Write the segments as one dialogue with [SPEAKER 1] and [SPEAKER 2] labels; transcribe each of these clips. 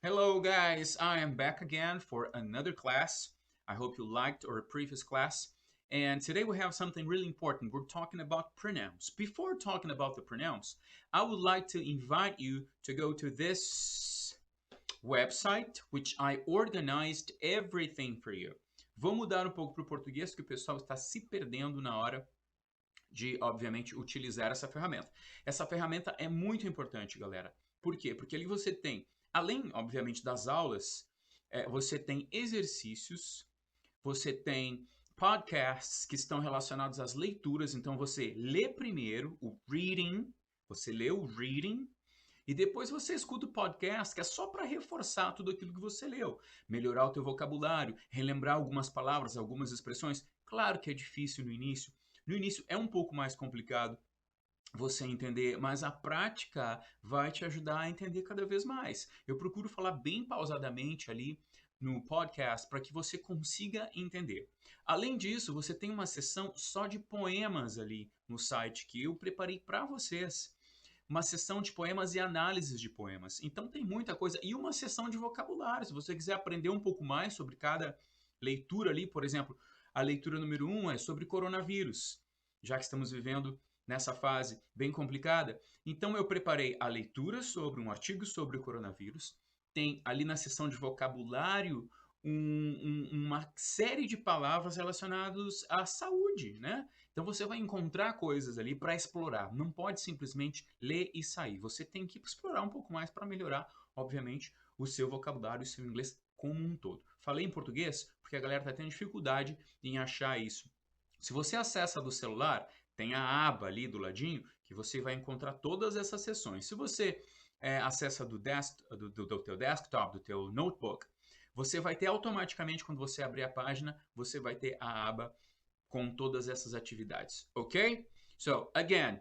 [SPEAKER 1] Hello guys, I am back again for another class. I hope you liked our previous class. And today we have something really important. We're talking about pronouns. Before talking about the pronouns, I would like to invite you to go to this website, which I organized everything for you. Vou mudar um pouco para o português, que o pessoal está se perdendo na hora de, obviamente, utilizar essa ferramenta. Essa ferramenta é muito importante, galera. Por quê? Porque ali você tem, além, obviamente, das aulas, você tem exercícios, você tem podcasts que estão relacionados às leituras. Então, você lê primeiro o reading, você lê o reading, e depois você escuta o podcast, que é só para reforçar tudo aquilo que você leu, melhorar o teu vocabulário, relembrar algumas palavras, algumas expressões. Claro que é difícil no início. No início é um pouco mais complicado você entender, mas a prática vai te ajudar a entender cada vez mais. Eu procuro falar bem pausadamente ali no podcast para que você consiga entender. Além disso, você tem uma seção só de poemas ali no site que eu preparei para vocês. Uma seção de poemas e análises de poemas. Então tem muita coisa. E uma seção de vocabulário. Se você quiser aprender um pouco mais sobre cada leitura ali, por exemplo, a leitura número 1 é sobre coronavírus, já que estamos vivendo nessa fase bem complicada. Então eu preparei a leitura sobre um artigo sobre o coronavírus. Tem ali na seção de vocabulário uma série de palavras relacionadas à saúde, né? Então você vai encontrar coisas ali para explorar. Não pode simplesmente ler e sair. Você tem que explorar um pouco mais para melhorar, obviamente, o seu vocabulário e o seu inglês como um todo. Falei em português porque a galera está tendo dificuldade em achar isso. Se você acessa do celular, tem a aba ali do ladinho que você vai encontrar todas essas seções. Se você acessa do teu desktop, do teu notebook, você vai ter automaticamente, quando você abrir a página, você vai ter a aba com todas essas atividades, ok? So, again,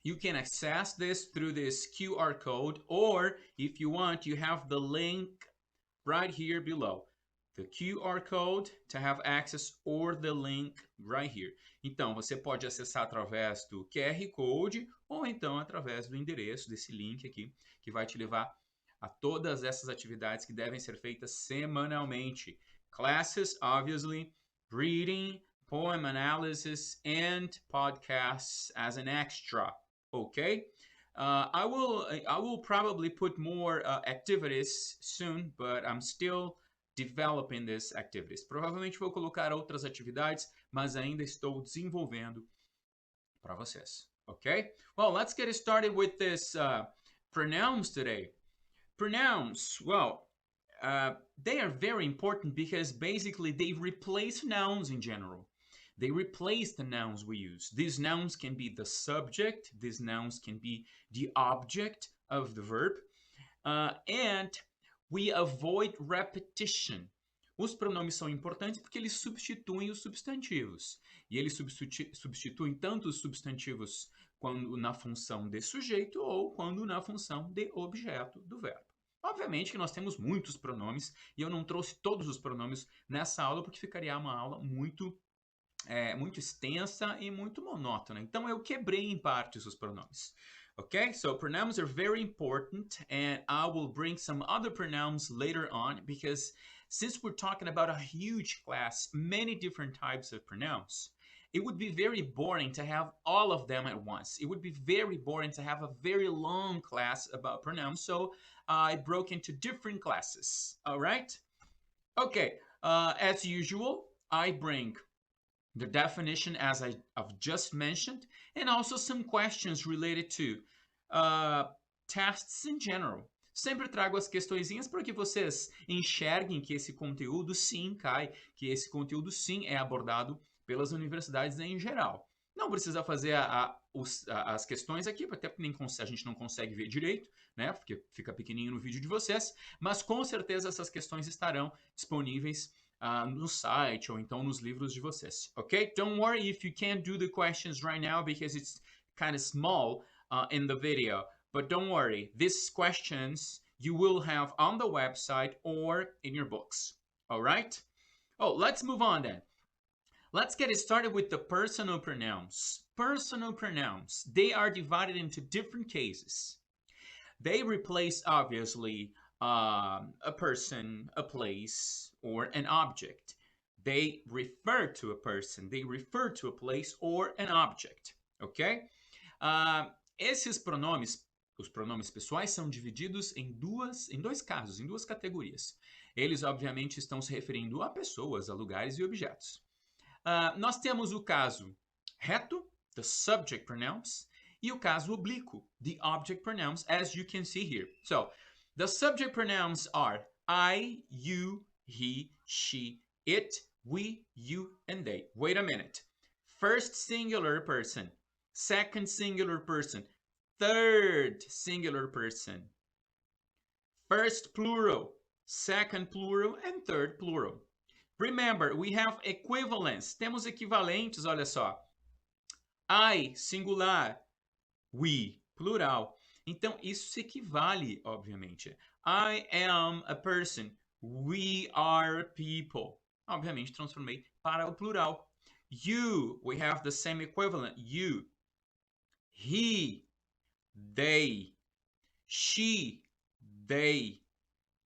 [SPEAKER 1] you can access this through this QR code, or if you want, you have the link right here below. The QR code to have access or the link right here. Então, você pode acessar através do QR Code ou então através do endereço desse link aqui, que vai te levar a todas essas atividades que devem ser feitas semanalmente. Classes, obviously, reading, poem analysis, and podcasts as an extra. Okay? I will probably put more activities soon, but I'm still developing these activities. Provavelmente vou colocar outras atividades, mas ainda estou desenvolvendo para vocês. Okay? Well, let's get started with this pronouns today. Pronouns, well, they are very important because basically they replace nouns in general. They replace the nouns we use. These nouns can be the subject, these nouns can be the object of the verb, and we avoid repetition. Os pronomes são importantes porque eles substituem os substantivos. E eles substituem tanto os substantivos quando na função de sujeito ou quando na função de objeto do verbo. Obviamente que nós temos muitos pronomes e eu não trouxe todos os pronomes nessa aula porque ficaria uma aula muito extensa e muito monótona. Então eu quebrei em partes os pronomes. Okay, so pronouns are very important, and I will bring some other pronouns later on because since we're talking about a huge class, many different types of pronouns, it would be very boring to have all of them at once. It would be very boring to have a very long class about pronouns, so I broke into different classes. All right? Okay, as usual, I bring the definition as I've just mentioned, and also some questions related to tests in general. Sempre trago as questõezinhas para que vocês enxerguem que esse conteúdo sim cai, que esse conteúdo sim é abordado pelas universidades em geral. Não precisa fazer as questões aqui, até porque a gente não consegue ver direito, né? Porque fica pequenininho no vídeo de vocês, mas com certeza essas questões estarão disponíveis no site ou então nos livros de vocês, ok? Don't worry if you can't do the questions right now because it's kind of small in the video, but don't worry, these questions you will have on the website or in your books, all right? Oh, let's move on then. Let's get started with the personal pronouns. Personal pronouns, they are divided into different cases. They replace, obviously, a person, a place, or an object. They refer to a person, they refer to a place or an object, ok? Esses pronomes, os pronomes pessoais, são divididos em dois casos, em duas categorias. Eles, obviamente, estão se referindo a pessoas, a lugares e objetos. Nós temos o caso reto, the subject pronouns, e o caso oblíquo, the object pronouns, as you can see here. So, the subject pronouns are I, you, he, she, it, we, you, and they. Wait a minute. First singular person, second singular person, third singular person, first plural, second plural, and third plural. Remember, we have equivalents. Temos equivalentes, olha só. I, singular. We, plural. Então, isso se equivale, obviamente. I am a person. We are people. Obviamente, transformei para o plural. You, we have the same equivalent. You. He, they. She, they.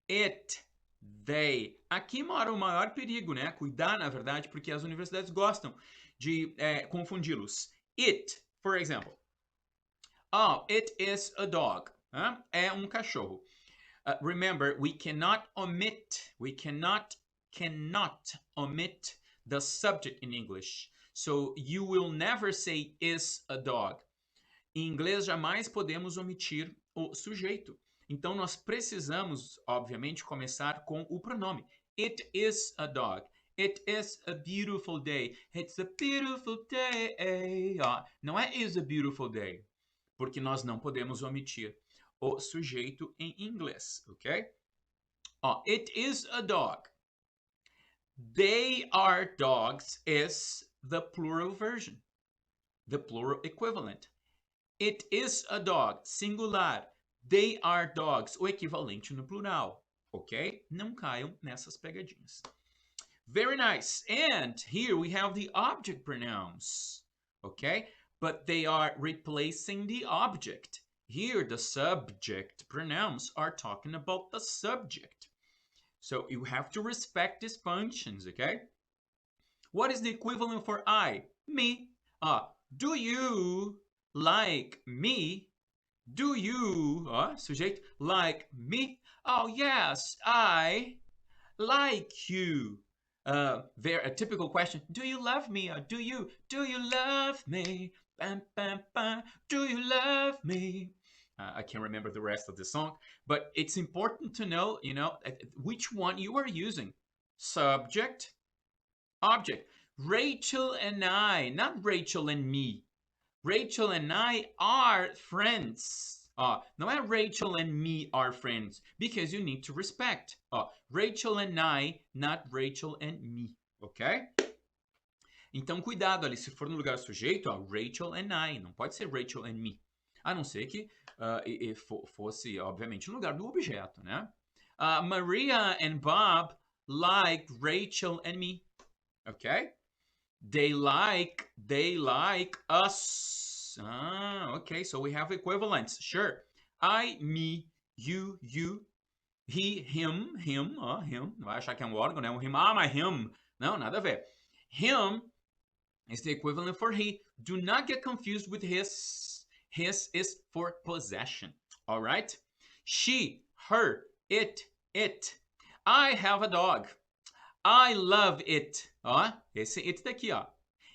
[SPEAKER 1] It, they. Aqui mora o maior perigo, né? Cuidar, na verdade, porque as universidades gostam de confundi-los. It, for example. Oh, it is a dog. É um cachorro. Remember, we cannot omit the subject in English. So you will never say is a dog. Em inglês, jamais podemos omitir o sujeito. Então, nós precisamos, obviamente, começar com o pronome. It is a dog. It is a beautiful day. It's a beautiful day. Não é is a beautiful day, porque nós não podemos omitir o sujeito em inglês, ok? It is a dog. They are dogs is the plural version, the plural equivalent. It is a dog, singular. They are dogs, o equivalente no plural, ok? Não caiam nessas pegadinhas. Very nice. And here we have the object pronouns, okay? But they are replacing the object. Here, the subject pronouns are talking about the subject. So you have to respect these functions, okay? What is the equivalent for I? Me. Do you like me? Do you, sujeito, like me? Oh, yes, I like you. A typical question, do you love me? Or do you love me? Bam, bam, bam. Do you love me? I can't remember the rest of the song, but it's important to know, which one you are using. Subject, object. Rachel and I, not Rachel and me. Rachel and I are friends. Não é Rachel and me are friends, because you need to respect. Rachel and I, not Rachel and me, ok? Então, cuidado ali, se for no lugar sujeito, Rachel and I, não pode ser Rachel and me. A não ser que fosse, obviamente, no lugar do objeto, né? Maria and Bob like Rachel and me, ok? They like us. Okay, so we have equivalents. Sure. I, me, you, he, him, him. Vai achar que é um órgão, né? Him, mas him. Não, nada a ver. Him is the equivalent for he. Do not get confused with his. His is for possession. All right? She, her, it. I have a dog. I love it. Esse it daqui,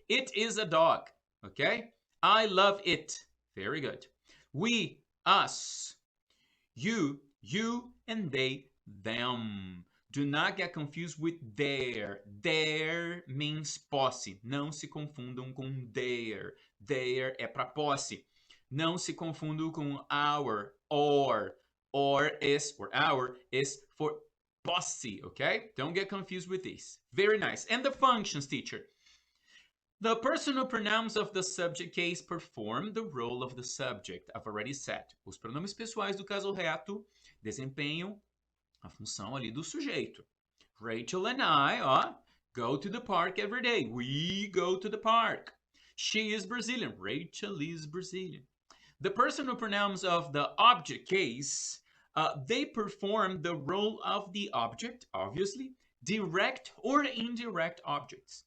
[SPEAKER 1] It is a dog. Okay? I love it. Very good. We, us. You, and they, them. Do not get confused with their. Their means posse. Não se confundam com their. Their é para posse. Não se confundam com our, or. Or our is for posse, okay? Don't get confused with this. Very nice. And the functions, teacher. The personal pronouns of the subject case perform the role of the subject. I've already said. Os pronomes pessoais do caso reto desempenham a função ali do sujeito. Rachel and I, go to the park every day. We go to the park. She is Brazilian. Rachel is Brazilian. The personal pronouns of the object case They perform the role of the object, obviously, direct or indirect objects.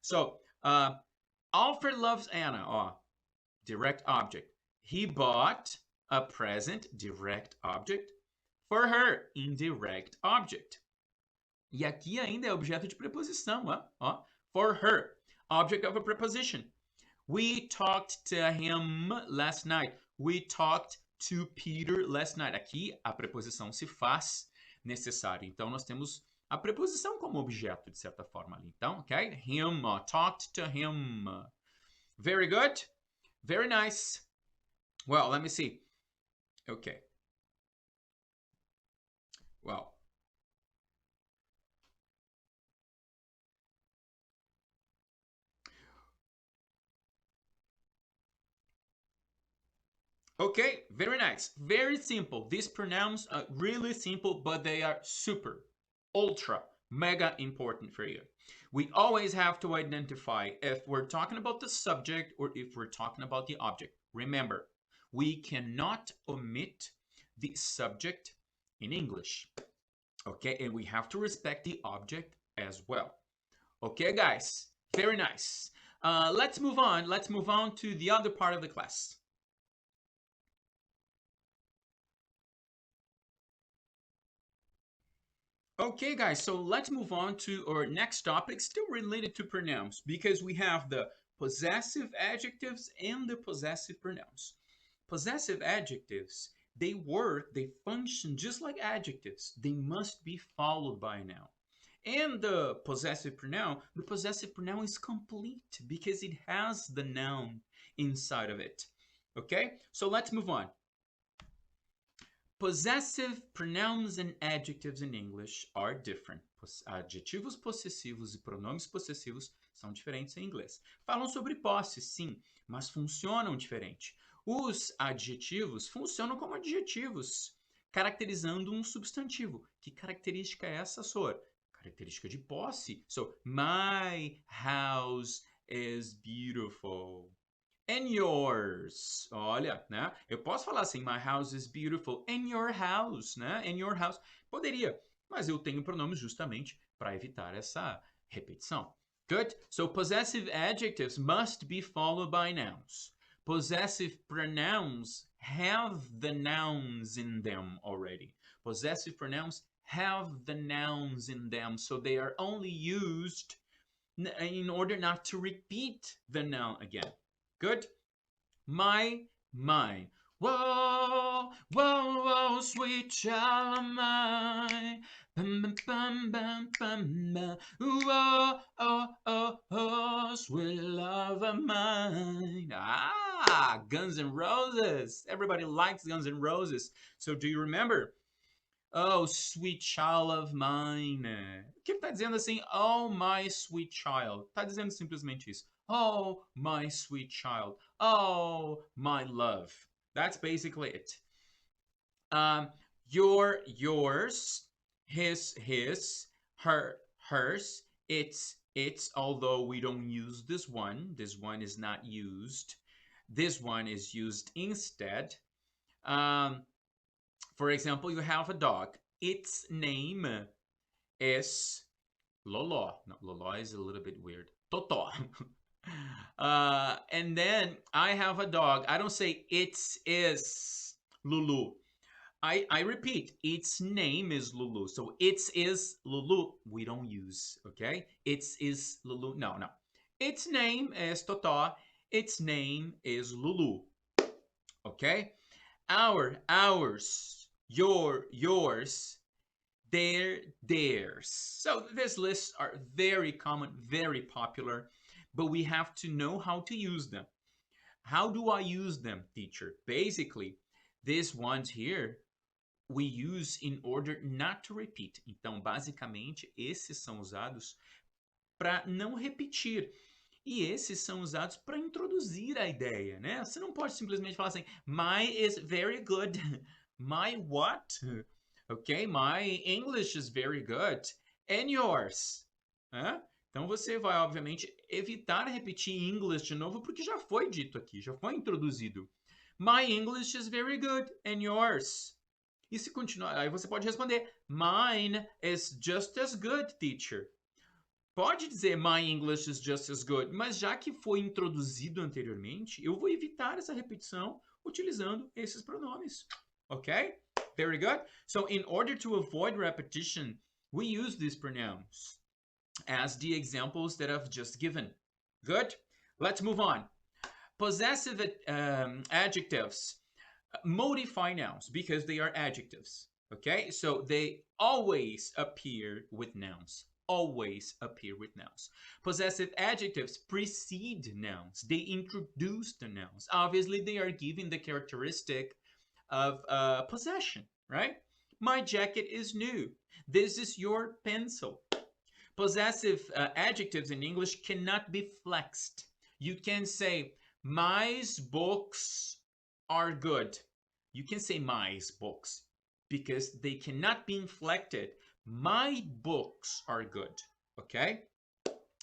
[SPEAKER 1] So, Alfred loves Anna, direct object. He bought a present, direct object, for her, indirect object. E aqui ainda é objeto de preposição, for her, object of a preposition. We talked to him last night. We talked to Peter last night. Aqui a preposição se faz necessária. Então nós temos a preposição como objeto de certa forma ali. Então, ok? Him, talked to him. Very good. Very nice. Well, let me see. Okay. Well. Okay, very nice. Very simple. These pronouns are really simple, but they are super, ultra, mega important for you. We always have to identify if we're talking about the subject or if we're talking about the object. Remember, we cannot omit the subject in English. Okay, and we have to respect the object as well. Okay, guys, very nice. Let's move on. Let's move on to the other part of the class. Okay, guys, so let's move on to our next topic, still related to pronouns, because we have the possessive adjectives and the possessive pronouns. Possessive adjectives, they work, they function just like adjectives. They must be followed by a noun. And the possessive pronoun is complete because it has the noun inside of it. Okay, so let's move on. Possessive pronouns and adjectives in English are different. Adjetivos possessivos e pronomes possessivos são diferentes em inglês. Falam sobre posse, sim, mas funcionam diferente. Os adjetivos funcionam como adjetivos, caracterizando um substantivo. Que característica é essa, Sor? Característica de posse. So, my house is beautiful. And yours. Olha, né? Eu posso falar assim, my house is beautiful. And your house, né? And your house. Poderia, mas eu tenho pronomes justamente para evitar essa repetição. Good. So possessive adjectives must be followed by nouns. Possessive pronouns have the nouns in them already. Possessive pronouns have the nouns in them, so they are only used in order not to repeat the noun again. Good. My, mine. Whoa, whoa, whoa, sweet child of mine. Bum, bum, bum, bum, bum, bum. Whoa, oh, oh, oh, sweet love of mine. Ah, Guns N' Roses. Everybody likes Guns N' Roses. So do you remember? Oh, sweet child of mine. O que ele está dizendo assim? Oh, my sweet child. Está dizendo simplesmente isso. Oh, my sweet child. Oh, my love. That's basically it. Yours, his, her, hers, its, although we don't use this one. This one is not used. This one is used instead. For example, you have a dog. Its name is Lolo. No, Lolo is a little bit weird. Toto. And then I have a dog. I don't say its is Lulu. I repeat, its name is Lulu. So its is Lulu. We don't use, okay? Its is Lulu. No. Its name is Toto. Its name is Lulu. Okay? Ours. Yours, theirs. So these lists are very common, very popular, but we have to know how to use them. How do I use them, teacher? Basically, these ones here, we use in order not to repeat. Então, basicamente, esses são usados para não repetir. E esses são usados para introduzir a ideia, né? Você não pode simplesmente falar assim, my is very good. My what? Ok, my English is very good. And yours? Então você vai, obviamente, evitar repetir English de novo, porque já foi dito aqui, já foi introduzido. My English is very good. And yours? E se continuar, aí você pode responder, mine is just as good, teacher. Pode dizer my English is just as good, mas já que foi introduzido anteriormente, eu vou evitar essa repetição utilizando esses pronomes. Okay? Very good. So in order to avoid repetition, we use these pronouns as the examples that I've just given. Good? Let's move on. Possessive adjectives modify nouns because they are adjectives. Okay? So they always appear with nouns. Always appear with nouns. Possessive adjectives precede nouns. They introduce the nouns. Obviously, they are giving the characteristic of possession, right? My jacket is new. This is your pencil. Possessive adjectives in English cannot be flexed. You can say, my books are good. You can say my books because they cannot be inflected. My books are good, ok?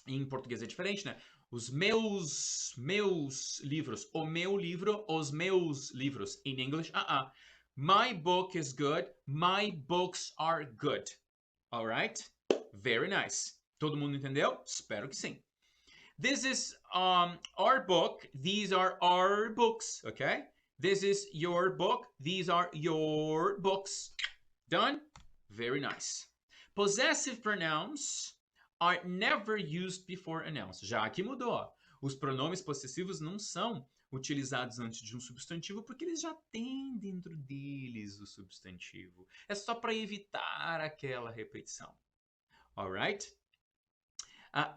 [SPEAKER 1] Em português é diferente, né? Os meus livros. O meu livro, os meus livros. In English, My book is good. My books are good. All right? Very nice. Todo mundo entendeu? Espero que sim. This is our book. These are our books, okay? This is your book. These are your books. Done? Very nice. Possessive pronouns are never used before a noun. Já que mudou. Os pronomes possessivos não são utilizados antes de um substantivo porque eles já têm dentro deles o substantivo. É só para evitar aquela repetição. Alright?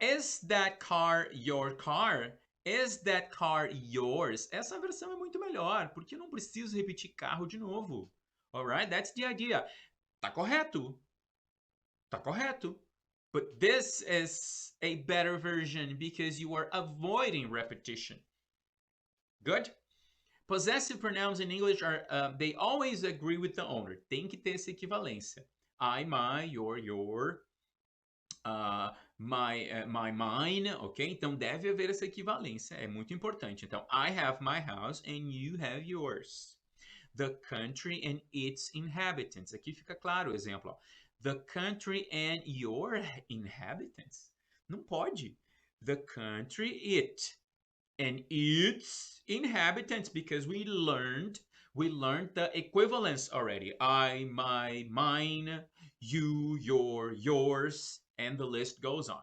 [SPEAKER 1] Is that car your car? Is that car yours? Essa versão é muito melhor, porque eu não preciso repetir carro de novo. Alright? That's the idea. Tá correto. Tá correto. But this is a better version because you are avoiding repetition. Good? Possessive pronouns in English are, they always agree with the owner. Tem que ter essa equivalência. I, my, your, my, mine, ok? Então deve haver essa equivalência, é muito importante. Então, I have my house and you have yours. The country and its inhabitants. Aqui fica claro o exemplo. Ó. The country and your inhabitants. Não pode. The country, it, and its inhabitants, because we learned the equivalence already. I, my, mine, you, your, yours, and the list goes on.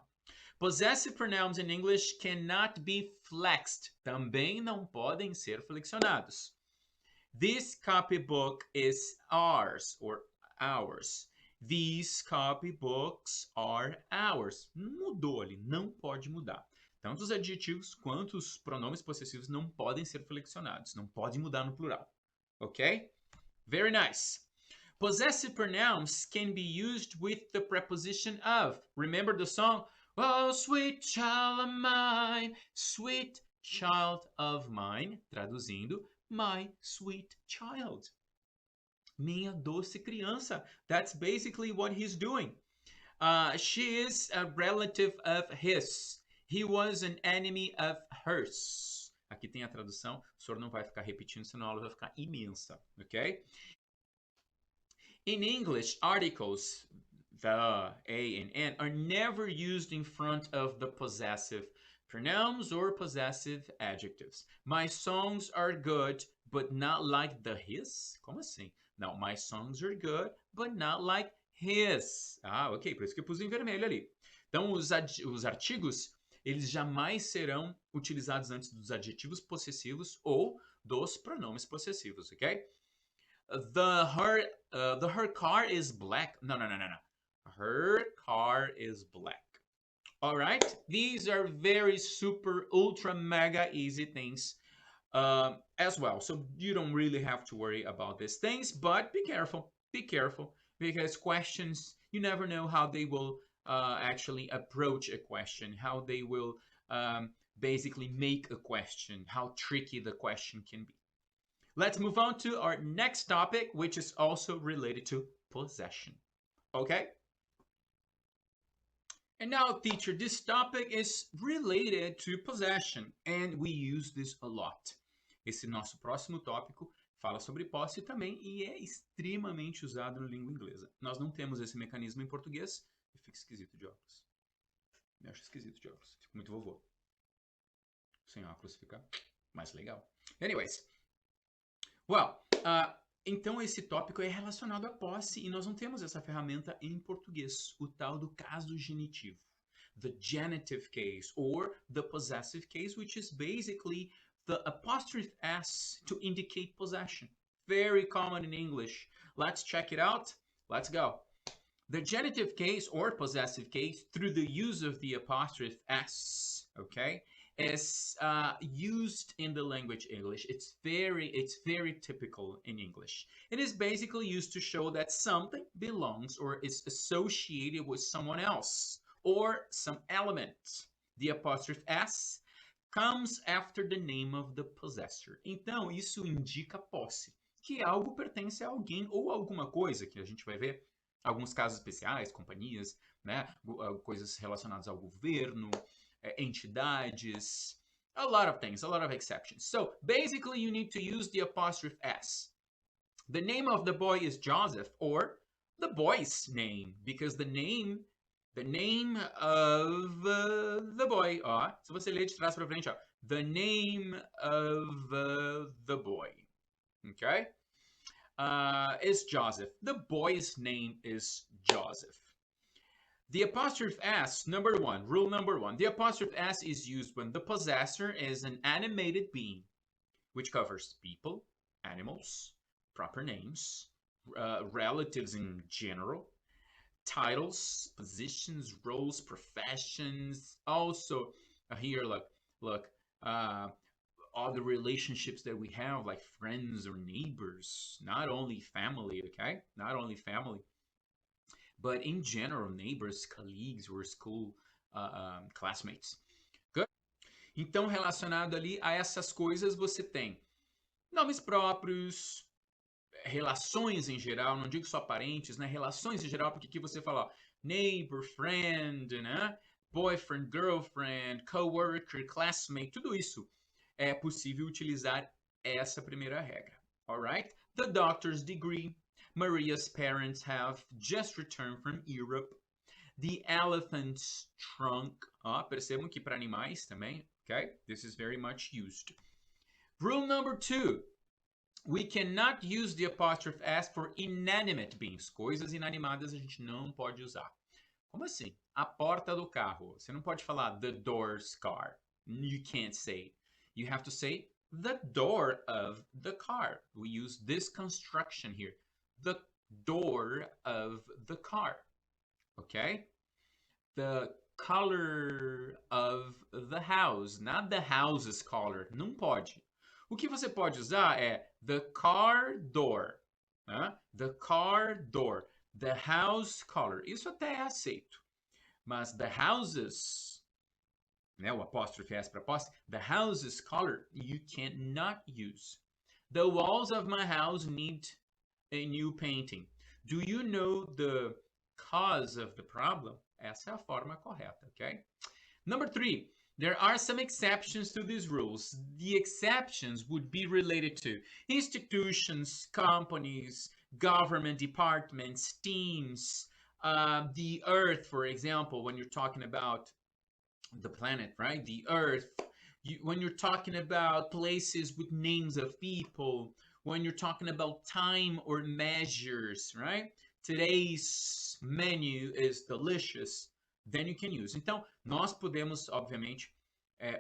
[SPEAKER 1] Possessive pronouns in English cannot be flexed. Também não podem ser flexionados. This copybook is ours, or ours. These copybooks are ours. Mudou ali, não pode mudar. Tanto os adjetivos quanto os pronomes possessivos não podem ser flexionados, não podem mudar no plural. Ok? Very nice. Possessive pronouns can be used with the preposition of. Remember the song? Oh, sweet child of mine, sweet child of mine. Traduzindo, my sweet child. Minha doce criança. That's basically what he's doing. She is a relative of his. He was an enemy of hers. Aqui tem a tradução. O senhor não vai ficar repetindo, senão a aula vai ficar imensa. Ok? In English, articles, the, a, and an, are never used in front of the possessive pronouns or possessive adjectives. My songs are good, but not like the his? Como assim? Não, my songs are good, but not like his. Ah, ok, por isso que eu pus em vermelho ali. Então, os artigos, eles jamais serão utilizados antes dos adjetivos possessivos ou dos pronomes possessivos, ok? Her car is black. No. Her car is black. All right? These are very super, ultra, mega easy things as well. So you don't really have to worry about these things, but be careful. Be careful because questions, you never know how they will actually approach a question, how they will basically make a question, how tricky the question can be. Let's move on to our next topic, which is also related to possession. Okay? And now, teacher, this topic is related to possession, and we use this a lot. Esse nosso próximo tópico fala sobre posse também e é extremamente usado na língua inglesa. Nós não temos esse mecanismo em português e fica esquisito de óculos. Eu acho esquisito de óculos. Fica muito vovô. Sem óculos fica mais legal. Anyways. Well, então esse tópico é relacionado à posse e nós não temos essa ferramenta em português, o tal do caso genitivo. The genitive case or the possessive case, which is basically the apostrophe S to indicate possession. Very common in English. Let's check it out. Let's go. The genitive case or possessive case through the use of the apostrophe S, okay, is used in the language English. It's very typical in English. It is basically used to show that something belongs or is associated with someone else or some element. The apostrophe S comes after the name of the possessor. Então, isso indica posse, que algo pertence a alguém ou alguma coisa, que a gente vai ver alguns casos especiais, companhias, né, coisas relacionadas ao governo, entidades, a lot of things, a lot of exceptions. So, basically, you need to use the apostrophe S. The name of the boy is Joseph, or the boy's name, because the name of the boy, ó, se você ler de trás para frente, ó, the name of the boy, okay, is Joseph. The boy's name is Joseph. The apostrophe S, rule number one, the apostrophe S is used when the possessor is an animated being, which covers people, animals, proper names, relatives in general, titles, positions, roles, professions. Also, here, look, all the relationships that we have, like friends or neighbors, not only family, okay? Not only family, but in general, neighbors, colleagues, or school classmates. Good? Então, relacionado ali a essas coisas, você tem nomes próprios, relações em geral, não digo só parentes, né? Relações em geral, porque aqui você fala neighbor, friend, né? Boyfriend, girlfriend, coworker, classmate, tudo isso é possível utilizar essa primeira regra. Alright? The doctor's degree. Maria's parents have just returned from Europe. The elephant's trunk. Percebam que para animais também, okay? This is very much used. Rule number 2. We cannot use the apostrophe S for inanimate beings. Coisas inanimadas a gente não pode usar. Como assim? A porta do carro. Você não pode falar the door's car. You can't say it. You have to say the door of the car. We use this construction here. The door of the car. Okay? The color of the house. Not the house's color. Não pode. O que você pode usar é the car door, né? The car door, the house color. Isso até é aceito. Mas the houses, né? O apóstrofe S para posse, the house's color, you cannot use. The walls of my house need a new painting. Do you know the cause of the problem? Essa é a forma correta, ok? Number 3. There are some exceptions to these rules. The exceptions would be related to institutions, companies, government departments, teams, the earth, for example, when you're talking about the planet, right? The earth. When you're talking about places with names of people, when you're talking about time or measures, right? Today's menu is delicious. Then you can use. Então, nós podemos, obviamente,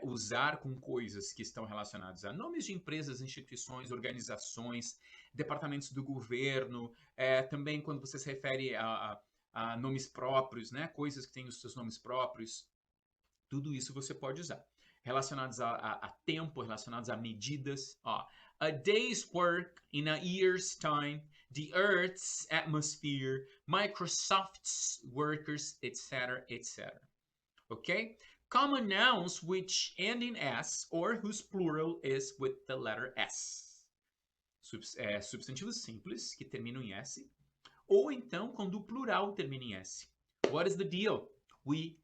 [SPEAKER 1] usar com coisas que estão relacionadas a nomes de empresas, instituições, organizações, departamentos do governo, também quando você se refere a nomes próprios, né? Coisas que têm os seus nomes próprios, tudo isso você pode usar. Relacionados a tempo, relacionados a medidas. Ó, a day's work in a year's time, the Earth's atmosphere, Microsoft's workers, etc., etc. Okay? Common nouns which end in S or whose plural is with the letter S. Substantivos simples que terminam em S ou então quando o plural termina em S. What is the deal? We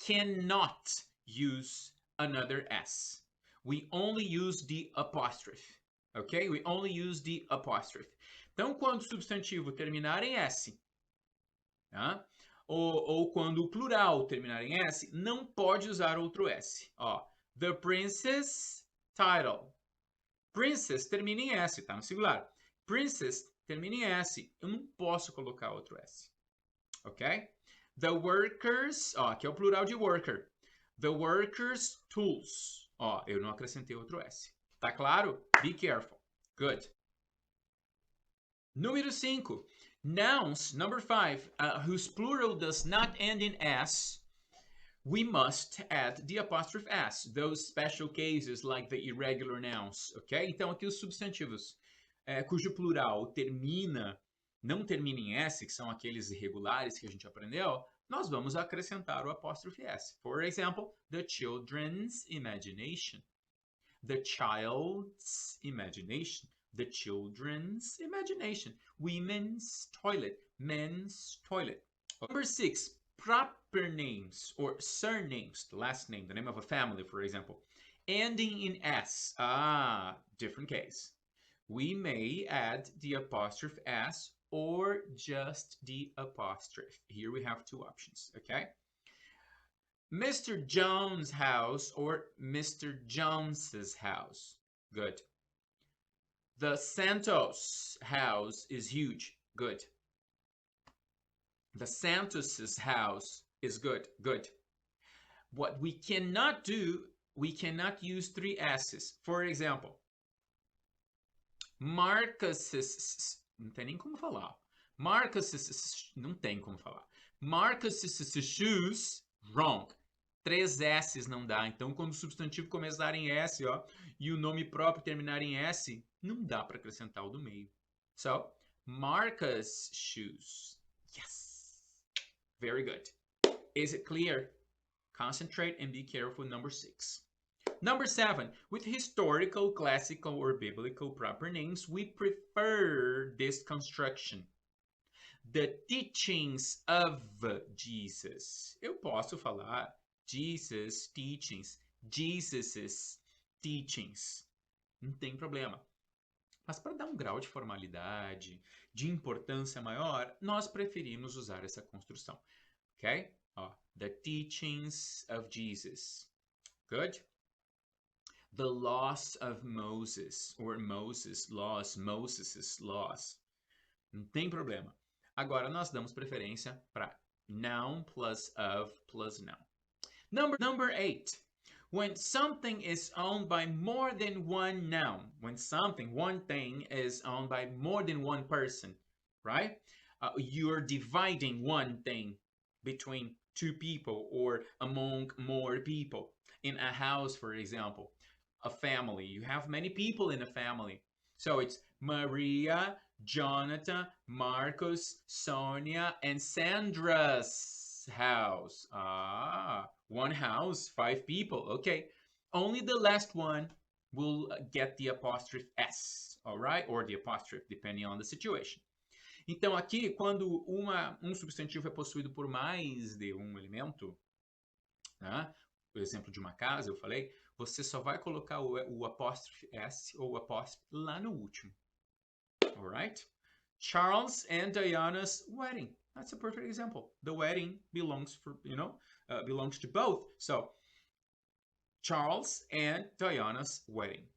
[SPEAKER 1] cannot use another S. We only use the apostrophe. Ok? We only use the apostrophe. Então, quando o substantivo terminar em S, tá? Ou quando o plural terminar em S, não pode usar outro S. Ó, the princess title. Princess termina em S, tá no singular. Princess termina em S. Eu não posso colocar outro S. Ok? The workers, ó, aqui é o plural de worker. The workers tools. Ó, eu não acrescentei outro S. Tá claro? Be careful. Good. Número 5. Nouns, number 5, whose plural does not end in S, we must add the apostrophe S. Those special cases like the irregular nouns, ok? Então, aqui os substantivos cujo plural não termina em S, que são aqueles irregulares que a gente aprendeu, nós vamos acrescentar o apóstrofe S. For example, the children's imagination. The child's imagination. The children's imagination. Women's toilet. Men's toilet. Number 6, proper names or surnames, the last name, the name of a family, for example, ending in S. Different case. We may add the apostrophe S or just the apostrophe. Here we have two options, okay? Mr. Jones' house or Mr. Jones's house. Good. The Santos house is huge. Good. The Santos's house is good. Good. What we cannot do, we cannot use three S's. For example, Marcus's, não tem nem como falar. Marcus's, não tem como falar. Marcus's shoes, wrong. Três S's não dá. Então, quando o substantivo começar em S, ó, e o nome próprio terminar em S, não dá para acrescentar o do meio. So, Marcus shoes. Yes. Very good. Is it clear? Concentrate and be careful. Number 6. Number 7. With historical, classical, or biblical proper names, we prefer this construction. The teachings of Jesus. Eu posso falar Jesus' teachings, Jesus's teachings. Não tem problema. Mas para dar um grau de formalidade, de importância maior, nós preferimos usar essa construção. Ok? Ó, the teachings of Jesus. Good? The laws of Moses, or Moses' laws, Moses' laws. Não tem problema. Agora, nós damos preferência para noun plus of plus noun. Number 8. When something is owned by more than one noun, when something, one thing, is owned by more than one person, right? You're dividing one thing between two people or among more people. In a house, for example, a family. You have many people in a family. So it's Maria, Jonathan, Marcos, Sonia, and Sandra's house. One house, 5 people. Okay. Only the last one will get the apostrophe S, all right? Or the apostrophe, depending on the situation. Então, aqui, quando um substantivo é possuído por mais de um elemento, né? O exemplo de uma casa, eu falei, você só vai colocar o apóstrofe S ou o apóstrofe lá no último. All right? Charles and Diana's wedding. That's a perfect example. The wedding belongs belongs to both. So, Charles and Diana's wedding.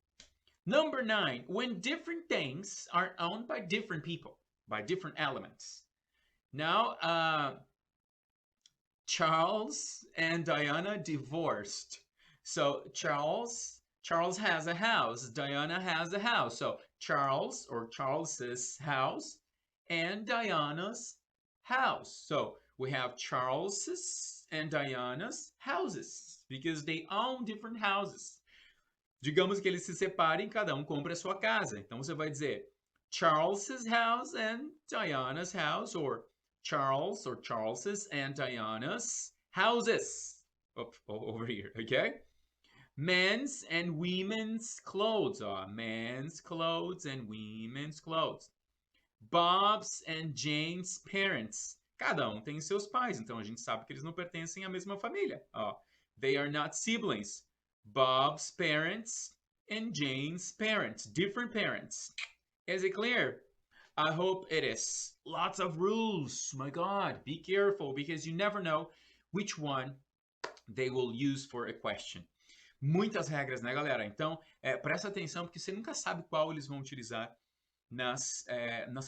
[SPEAKER 1] Number 9, when different things are owned by different people, by different elements. Now, Charles and Diana divorced. So, Charles has a house. Diana has a house. So, Charles or Charles's house and Diana's house. So, we have Charles's and Diana's houses because they own different houses. Digamos que eles se separem, cada um compra a sua casa. Então, você vai dizer Charles's house and Diana's house, or Charles or Charles's and Diana's houses. Over here, okay? Men's and women's clothes. Men's clothes and women's clothes. Bob's and Jane's parents. Cada um tem seus pais, então a gente sabe que eles não pertencem à mesma família. They are not siblings. Bob's parents and Jane's parents, different parents. Is it clear? I hope it is. Lots of rules. My God, be careful because you never know which one they will use for a question. Muitas regras, né, galera? Então, presta atenção porque você nunca sabe qual eles vão utilizar nas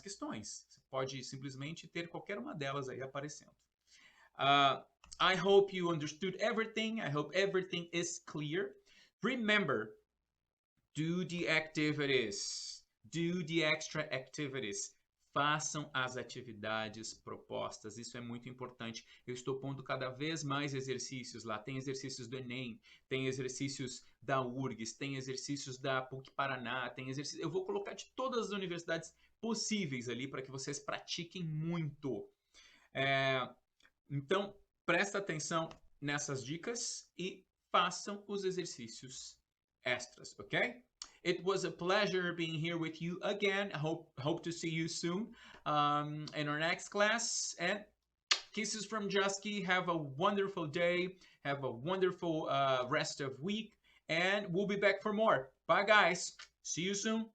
[SPEAKER 1] questões. Você pode simplesmente ter qualquer uma delas aí aparecendo. I hope you understood everything. I hope everything is clear. Remember, do the activities. Do the extra activities. Façam as atividades propostas. Isso é muito importante. Eu estou pondo cada vez mais exercícios lá. Tem exercícios do Enem, tem exercícios da URGS, tem exercícios da PUC Paraná, tem exercícios... Eu vou colocar de todas as universidades possíveis ali para que vocês pratiquem muito. Então, presta atenção nessas dicas e façam os exercícios extras, ok? It was a pleasure being here with you again. I hope to see you soon in our next class. And kisses from Jusky. Have a wonderful day. Have a wonderful rest of week. And we'll be back for more. Bye, guys. See you soon.